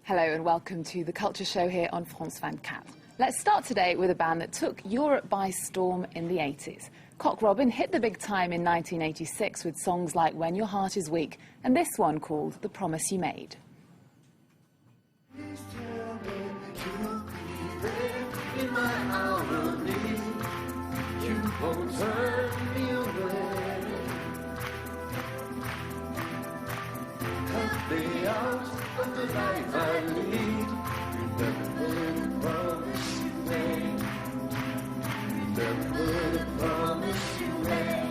Hello and welcome to the Culture Show here on France24. Let's start today with a band that took Europe by storm in the 80s. Cock Robin hit the big time in 1986 with songs like When Your Heart Is Weak and this one called The Promise You Made. Please tell me you'll be there in my hour of need. You won't turn me away. Help me out of the life I lead. Remember the promise you made. Remember the promise you made.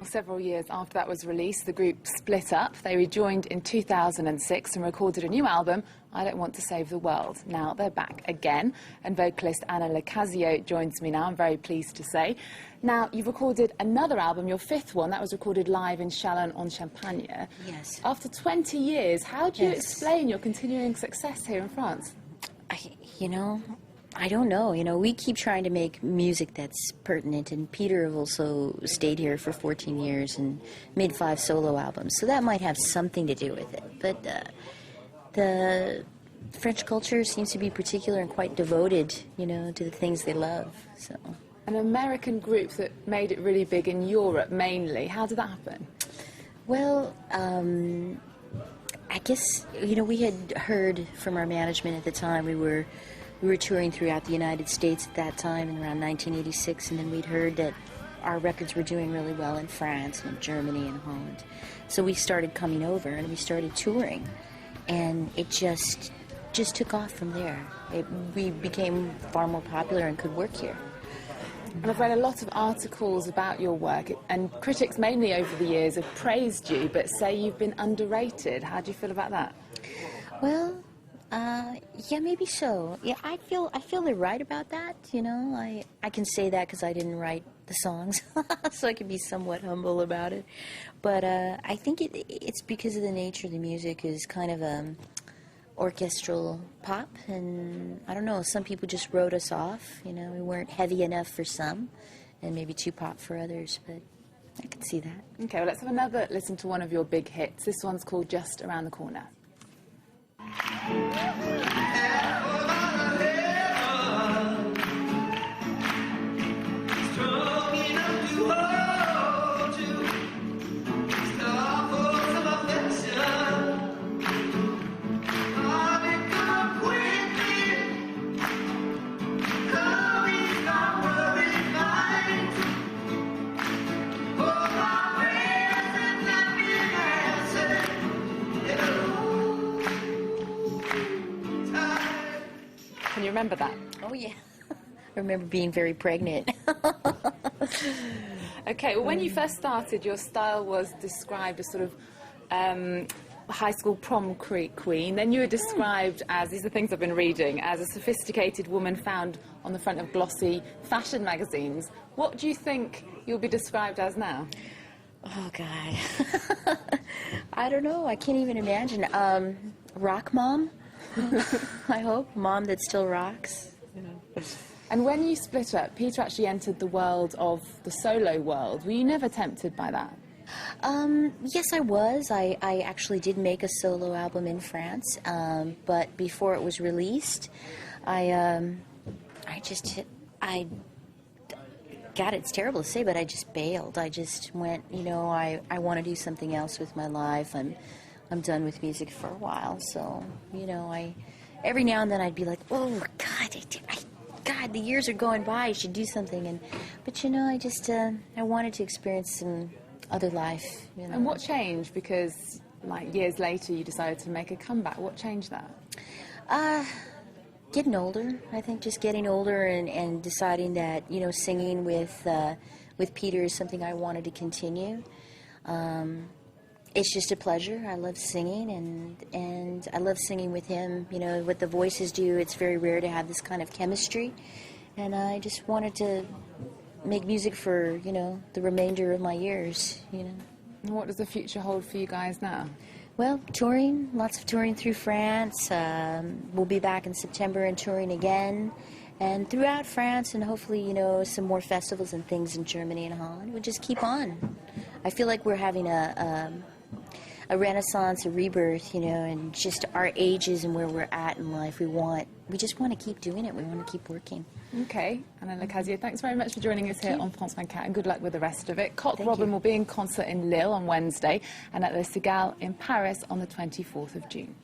Several years after that was released, the group split up. They rejoined in 2006 and recorded a new album, I Don't Want to Save the World. Now they're back again, and vocalist LaCazio joins me now, I'm very pleased to say. Now, you've recorded another album, your fifth one, that was recorded live in Châlons-en-Champagne. Yes. After 20 years, how do you explain your continuing success here in France? I don't know. We keep trying to make music that's pertinent, and Peter have also stayed here for 14 years and made 5 solo albums, so that might have something to do with it. But the French culture seems to be particular and quite devoted, to the things they love. So. An American group that made it really big in Europe, mainly. How did that happen? Well, I guess, we had heard from our management at the time. We were touring throughout the United States at that time in around 1986, and then we'd heard that our records were doing really well in France and Germany and Holland. So we started coming over and we started touring, and it just took off from there. We became far more popular and could work here. And I've read a lot of articles about your work, and critics mainly over the years have praised you, but say you've been underrated. How do you feel about that? Well, yeah, maybe so. Yeah, I feel they're right about that, I can say that because I didn't write the songs, so I can be somewhat humble about it. But I think it's because of the nature of the music is kind of orchestral pop, and I don't know, some people just wrote us off, we weren't heavy enough for some, and maybe too pop for others, but I can see that. Okay, well, let's have another listen to one of your big hits. This one's called Just Around the Corner. Can you remember that? Oh, yeah. I remember being very pregnant. Okay, well, when you first started, your style was described as sort of high school prom queen. Then you were described as, these are things I've been reading, as a sophisticated woman found on the front of glossy fashion magazines. What do you think you'll be described as now? Oh, God. I don't know. I can't even imagine. Rock mom? I hope. Mom that still rocks. And when you split up, Peter actually entered the world of the solo world. Were you never tempted by that? Yes, I was. I actually did make a solo album in France, but before it was released, God, it's terrible to say, but I just bailed. I just went, I want to do something else with my life. I'm done with music for a while, so, every now and then I'd be like, oh, God, the years are going by, I should do something. But, I wanted to experience some other life, And what changed? Because, years later, you decided to make a comeback. What changed that? Getting older. I think just getting older and deciding that, singing with Peter is something I wanted to continue. It's just a pleasure. I love singing, and I love singing with him. What the voices do, it's very rare to have this kind of chemistry. And I just wanted to make music for, the remainder of my years, And what does the future hold for you guys now? Well, touring, lots of touring through France. We'll be back in September and touring again. And throughout France, and hopefully, you know, some more festivals and things in Germany and Holland. We'll just keep on. I feel like we're having a renaissance, a rebirth, you know, and just our ages and where we're at in life. We just want to keep doing it. We want to keep working. Okay, Anna LaCazio, thanks very much for joining us here on France24, and good luck with the rest of it. Cock Thank Robin you. will be in concert in Lille on Wednesday and at the Cigale in Paris on the 24th of June.